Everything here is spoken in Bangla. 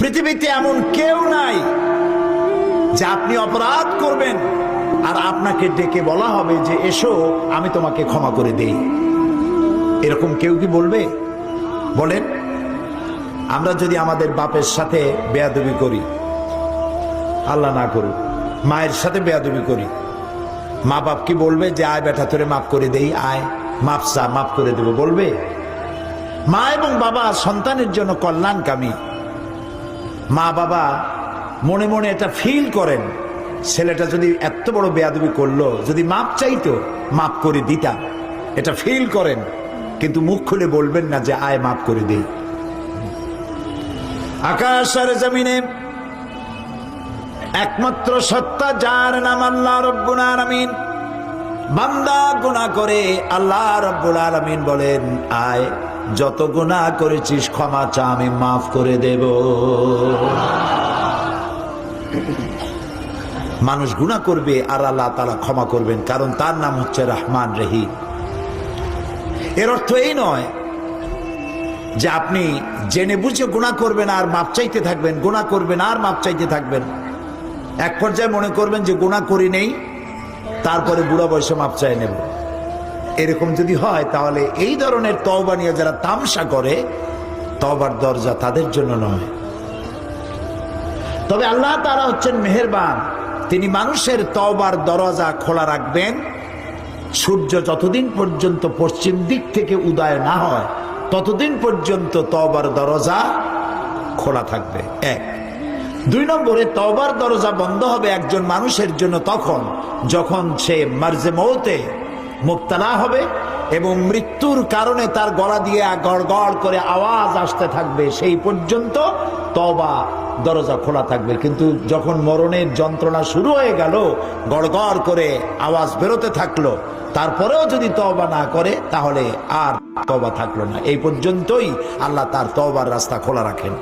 পৃথিবীতে এমন কেউ নাই যে আপনি অপরাধ করবেন আর আপনাকে ডেকে বলা হবে যে এসো আমি তোমাকে ক্ষমা করে দেই। এরকম কেউ কি বলবে? বলেন। আমরা যদি আমাদের বাপের সাথে বেয়াদবি করি, আল্লাহ না করুক, মায়ের সাথে বেয়াদবি করি, মা বাপ কি বলবে যে আয় বেটা তোরে মাফ করে দেই, আয় মাফ চা, মাফ করে দেব? বলবে? মা এবং বাবা সন্তানের জন্য কল্যাণকামী। মা বাবা মনে মনে এটা ফিল করেন, ছেলেটা যদি এত বড় বেয়াদবি করলো, যদি মাপ চাইতো মাফ করে দিতাম, এটা ফিল করেন, কিন্তু মুখ খুলে বলবেন না যে আয় মাফ করে দেই। আকাশ আর জমিনে একমাত্র সত্তা যার নাম আল্লাহ রব্বুল আলামিন। বান্দা গুনাহ করে, আল্লাহ রব্বুল আলামিন বলেন আয় যত গুনাহ করেছিস ক্ষমা চা, আমি মাফ করে দেব। মানুষ গুনাহ করবে আর আল্লাহ তাআলা ক্ষমা করবেন, কারণ তার নাম হচ্ছে রহমান রহিম। এর অর্থ এই নয় যে আপনি জেনে বুঝে গুনাহ করবেন আর মাপ চাইতে থাকবেন, গুনাহ করবেন আর মাপ চাইতে থাকবেন। এক পর্যায়ে মনে করবেন যে গুনাহ করি নেই, তারপরে বুড়া বয়সে মাপ চাই নেব। এরকম যদি হয় তাহলে এই ধরনের তওবা নিয়ে যারা তামসা করে, তওবার দরজা তাদের জন্য নয়। তবে আল্লাহ তাআলা হচ্ছেন মেহেরবান, তিনি মানুষের তওবার দরজা খোলা রাখবেন সূর্য যতদিন পর্যন্ত পশ্চিম দিক থেকে উদয় না হয় ততদিন পর্যন্ত তওবার দরজা খোলা থাকবে। এক। দুই নম্বরে, তওবার দরজা বন্ধ হবে একজন মানুষের জন্য তখন যখন সে মার্জে মৌতে মুবতালা হবে এবং মৃত্যুর কারণে তার গলা দিয়ে গড়গড় করে আওয়াজ আসতে থাকবে, সেই পর্যন্ত তওবা দরজা খোলা থাকবে। কিন্তু যখন মরণের যন্ত্রণা শুরু হয়ে গেল, গড়গড় করে আওয়াজ বেরোতে থাকলো, তারপরেও যদি তওবা না করে তাহলে আর তওবা থাকলো না। এই পর্যন্তই আল্লাহ তার তওবার রাস্তা খোলা রাখেন।